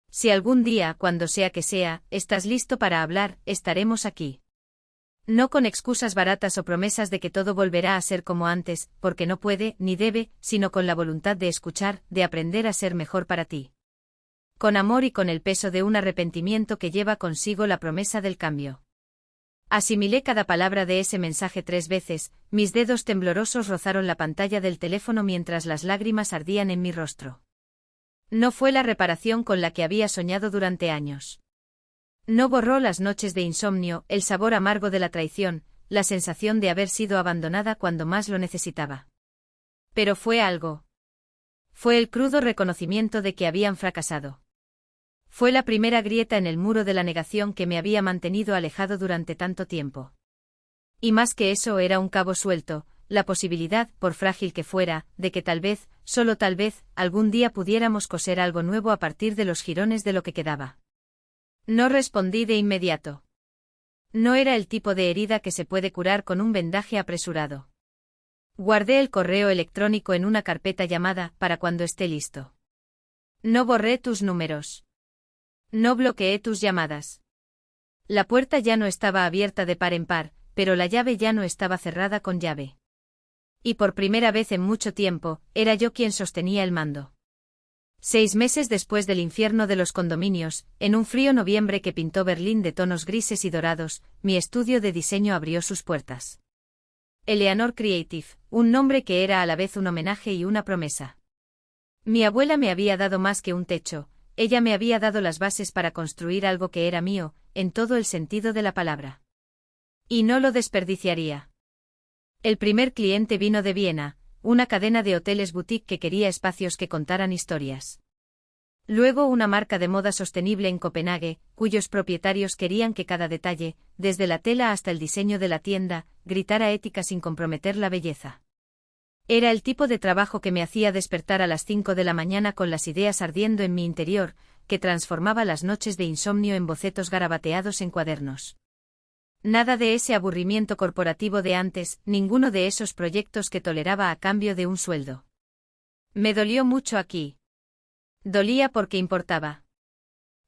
Si algún día, cuando sea que sea, estás listo para hablar, estaremos aquí. No con excusas baratas o promesas de que todo volverá a ser como antes, porque no puede, ni debe, sino con la voluntad de escuchar, de aprender a ser mejor para ti. Con amor y con el peso de un arrepentimiento que lleva consigo la promesa del cambio. Asimilé cada palabra de ese mensaje 3 veces, mis dedos temblorosos rozaron la pantalla del teléfono mientras las lágrimas ardían en mi rostro. No fue la reparación con la que había soñado durante años. No borró las noches de insomnio, el sabor amargo de la traición, la sensación de haber sido abandonada cuando más lo necesitaba. Pero fue algo. Fue el crudo reconocimiento de que habían fracasado. Fue la primera grieta en el muro de la negación que me había mantenido alejado durante tanto tiempo. Y más que eso era un cabo suelto, la posibilidad, por frágil que fuera, de que tal vez, solo tal vez, algún día pudiéramos coser algo nuevo a partir de los jirones de lo que quedaba. No respondí de inmediato. No era el tipo de herida que se puede curar con un vendaje apresurado. Guardé el correo electrónico en una carpeta llamada para cuando esté listo. No borré tus números. No bloqueé tus llamadas. La puerta ya no estaba abierta de par en par, pero la llave ya no estaba cerrada con llave. Y por primera vez en mucho tiempo, era yo quien sostenía el mando. 6 meses después del infierno de los condominios, en un frío noviembre que pintó Berlín de tonos grises y dorados, mi estudio de diseño abrió sus puertas. Eleanor Creative, un nombre que era a la vez un homenaje y una promesa. Mi abuela me había dado más que un techo, ella me había dado las bases para construir algo que era mío, en todo el sentido de la palabra. Y no lo desperdiciaría. El primer cliente vino de Viena, una cadena de hoteles boutique que quería espacios que contaran historias. Luego una marca de moda sostenible en Copenhague, cuyos propietarios querían que cada detalle, desde la tela hasta el diseño de la tienda, gritara ética sin comprometer la belleza. Era el tipo de trabajo que me hacía despertar a las 5 de la mañana con las ideas ardiendo en mi interior, que transformaba las noches de insomnio en bocetos garabateados en cuadernos. Nada de ese aburrimiento corporativo de antes, ninguno de esos proyectos que toleraba a cambio de un sueldo. Me dolió mucho aquí. Dolía porque importaba.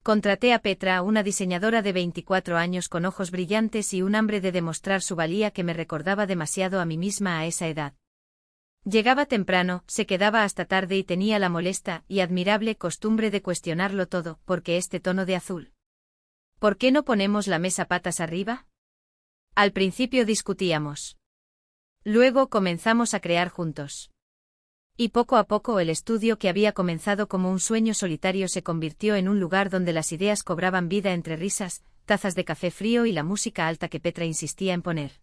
Contraté a Petra, una diseñadora de 24 años con ojos brillantes y un hambre de demostrar su valía que me recordaba demasiado a mí misma a esa edad. Llegaba temprano, se quedaba hasta tarde y tenía la molesta y admirable costumbre de cuestionarlo todo, ¿por qué este tono de azul? ¿Por qué no ponemos la mesa patas arriba? Al principio discutíamos. Luego comenzamos a crear juntos. Y poco a poco el estudio que había comenzado como un sueño solitario se convirtió en un lugar donde las ideas cobraban vida entre risas, tazas de café frío y la música alta que Petra insistía en poner.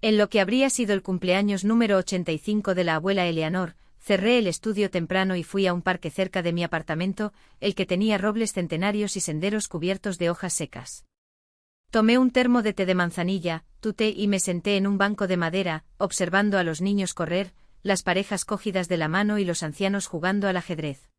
En lo que habría sido el cumpleaños número 85 de la abuela Eleanor, cerré el estudio temprano y fui a un parque cerca de mi apartamento, el que tenía robles centenarios y senderos cubiertos de hojas secas. Tomé un termo de té de manzanilla, tuté y me senté en un banco de madera, observando a los niños correr, las parejas cogidas de la mano y los ancianos jugando al ajedrez.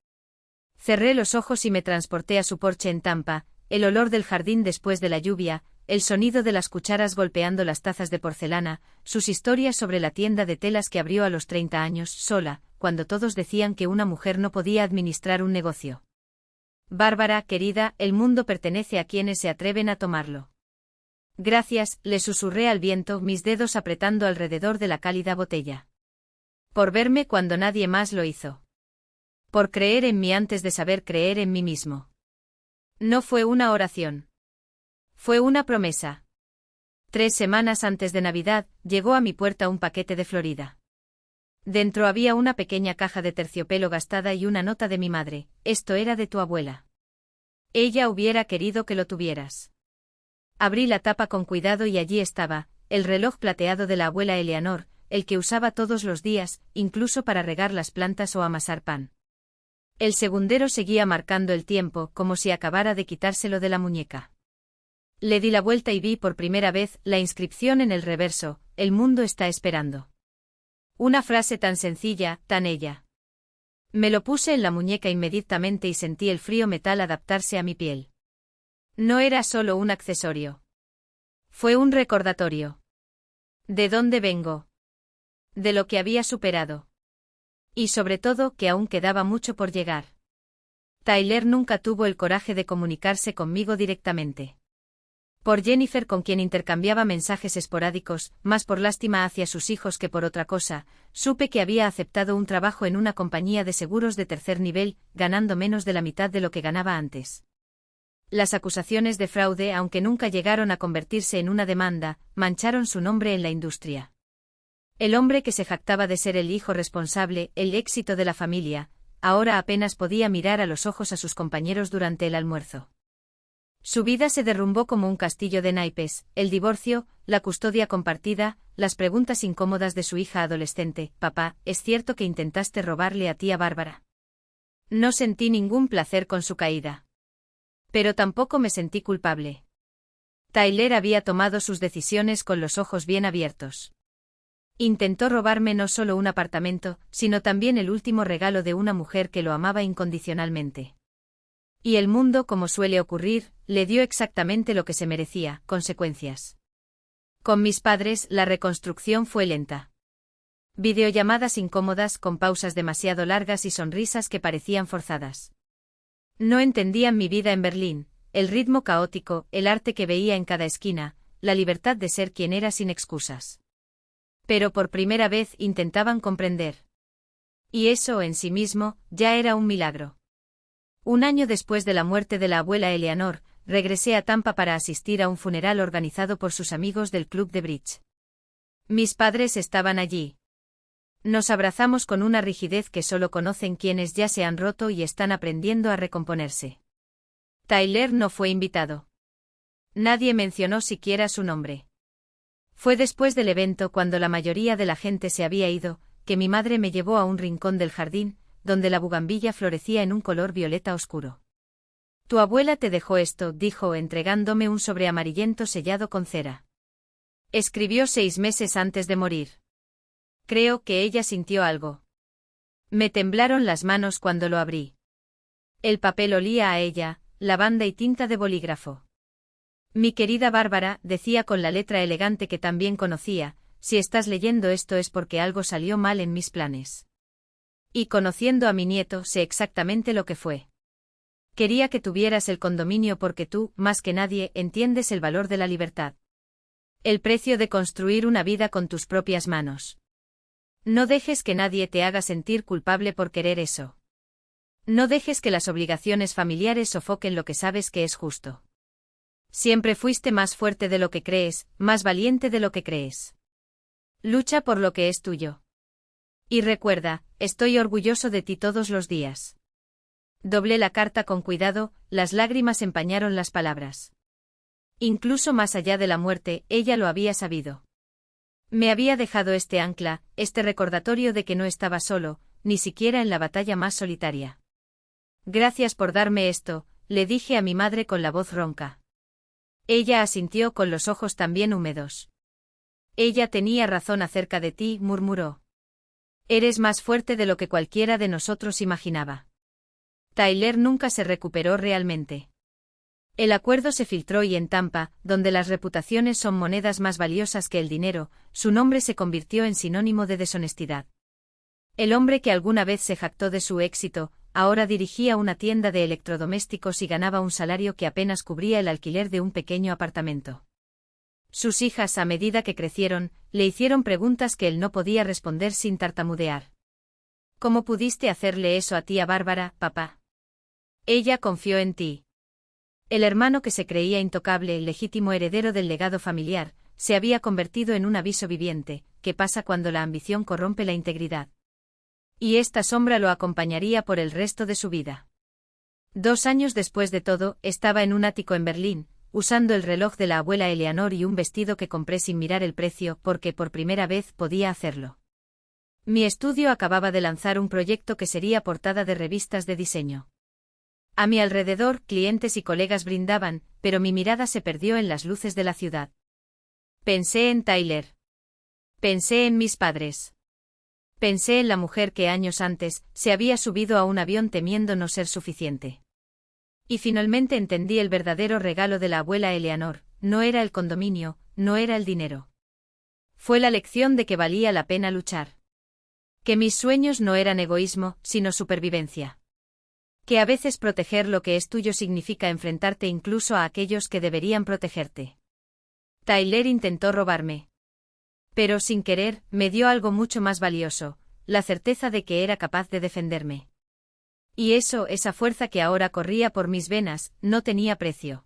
Cerré los ojos y me transporté a su porche en Tampa, el olor del jardín después de la lluvia, el sonido de las cucharas golpeando las tazas de porcelana, sus historias sobre la tienda de telas que abrió a los 30 años, sola, cuando todos decían que una mujer no podía administrar un negocio. Bárbara, querida, el mundo pertenece a quienes se atreven a tomarlo. Gracias, le susurré al viento, mis dedos apretando alrededor de la cálida botella. Por verme cuando nadie más lo hizo. Por creer en mí antes de saber creer en mí mismo. No fue una oración. Fue una promesa. 3 semanas antes de Navidad, llegó a mi puerta un paquete de Florida. Dentro había una pequeña caja de terciopelo gastada y una nota de mi madre: esto era de tu abuela. Ella hubiera querido que lo tuvieras. Abrí la tapa con cuidado y allí estaba, el reloj plateado de la abuela Eleanor, el que usaba todos los días, incluso para regar las plantas o amasar pan. El segundero seguía marcando el tiempo, como si acabara de quitárselo de la muñeca. Le di la vuelta y vi por primera vez la inscripción en el reverso: el mundo está esperando. Una frase tan sencilla, tan ella. Me lo puse en la muñeca inmediatamente y sentí el frío metal adaptarse a mi piel. No era solo un accesorio. Fue un recordatorio. ¿De dónde vengo? De lo que había superado. Y sobre todo que aún quedaba mucho por llegar. Tyler nunca tuvo el coraje de comunicarse conmigo directamente. Por Jennifer, con quien intercambiaba mensajes esporádicos, más por lástima hacia sus hijos que por otra cosa, supe que había aceptado un trabajo en una compañía de seguros de tercer nivel, ganando menos de la mitad de lo que ganaba antes. Las acusaciones de fraude, aunque nunca llegaron a convertirse en una demanda, mancharon su nombre en la industria. El hombre que se jactaba de ser el hijo responsable, el éxito de la familia, ahora apenas podía mirar a los ojos a sus compañeros durante el almuerzo. Su vida se derrumbó como un castillo de naipes: el divorcio, la custodia compartida, las preguntas incómodas de su hija adolescente: papá, ¿es cierto que intentaste robarle a tía Bárbara? No sentí ningún placer con su caída. Pero tampoco me sentí culpable. Tyler había tomado sus decisiones con los ojos bien abiertos. Intentó robarme no solo un apartamento, sino también el último regalo de una mujer que lo amaba incondicionalmente. Y el mundo, como suele ocurrir, le dio exactamente lo que se merecía: consecuencias. Con mis padres, la reconstrucción fue lenta. Videollamadas incómodas con pausas demasiado largas y sonrisas que parecían forzadas. No entendían mi vida en Berlín, el ritmo caótico, el arte que veía en cada esquina, la libertad de ser quien era sin excusas. Pero por primera vez intentaban comprender. Y eso en sí mismo, ya era un milagro. Un año después de la muerte de la abuela Eleanor, regresé a Tampa para asistir a un funeral organizado por sus amigos del club de bridge. Mis padres estaban allí. Nos abrazamos con una rigidez que solo conocen quienes ya se han roto y están aprendiendo a recomponerse. Tyler no fue invitado. Nadie mencionó siquiera su nombre. Fue después del evento, cuando la mayoría de la gente se había ido, que mi madre me llevó a un rincón del jardín, donde la bugambilla florecía en un color violeta oscuro. Tu abuela te dejó esto, dijo, entregándome un sobre amarillento sellado con cera. Escribió 6 meses antes de morir. Creo que ella sintió algo. Me temblaron las manos cuando lo abrí. El papel olía a ella, lavanda y tinta de bolígrafo. Mi querida Bárbara, decía con la letra elegante que también conocía, si estás leyendo esto es porque algo salió mal en mis planes. Y conociendo a mi nieto, sé exactamente lo que fue. Quería que tuvieras el condominio porque tú, más que nadie, entiendes el valor de la libertad. El precio de construir una vida con tus propias manos. No dejes que nadie te haga sentir culpable por querer eso. No dejes que las obligaciones familiares sofoquen lo que sabes que es justo. Siempre fuiste más fuerte de lo que crees, más valiente de lo que crees. Lucha por lo que es tuyo. Y recuerda, estoy orgulloso de ti todos los días. Doblé la carta con cuidado, las lágrimas empañaron las palabras. Incluso más allá de la muerte, ella lo había sabido. Me había dejado este ancla, este recordatorio de que no estaba solo, ni siquiera en la batalla más solitaria. Gracias por darme esto, le dije a mi madre con la voz ronca. Ella asintió con los ojos también húmedos. Ella tenía razón acerca de ti, murmuró. Eres más fuerte de lo que cualquiera de nosotros imaginaba. Tyler nunca se recuperó realmente. El acuerdo se filtró y en Tampa, donde las reputaciones son monedas más valiosas que el dinero, su nombre se convirtió en sinónimo de deshonestidad. El hombre que alguna vez se jactó de su éxito, ahora dirigía una tienda de electrodomésticos y ganaba un salario que apenas cubría el alquiler de un pequeño apartamento. Sus hijas, a medida que crecieron, le hicieron preguntas que él no podía responder sin tartamudear. ¿Cómo pudiste hacerle eso a tía Bárbara, papá? Ella confió en ti. El hermano que se creía intocable, el legítimo heredero del legado familiar, se había convertido en un aviso viviente, que pasa cuando la ambición corrompe la integridad. Y esta sombra lo acompañaría por el resto de su vida. 2 años después de todo, estaba en un ático en Berlín, usando el reloj de la abuela Eleanor y un vestido que compré sin mirar el precio porque por primera vez podía hacerlo. Mi estudio acababa de lanzar un proyecto que sería portada de revistas de diseño. A mi alrededor, clientes y colegas brindaban, pero mi mirada se perdió en las luces de la ciudad. Pensé en Tyler. Pensé en mis padres. Pensé en la mujer que años antes se había subido a un avión temiendo no ser suficiente. Y finalmente entendí el verdadero regalo de la abuela Eleanor, no era el condominio, no era el dinero. Fue la lección de que valía la pena luchar. Que mis sueños no eran egoísmo, sino supervivencia. Que a veces proteger lo que es tuyo significa enfrentarte incluso a aquellos que deberían protegerte. Tyler intentó robarme. Pero sin querer, me dio algo mucho más valioso, la certeza de que era capaz de defenderme. Y eso, esa fuerza que ahora corría por mis venas, no tenía precio.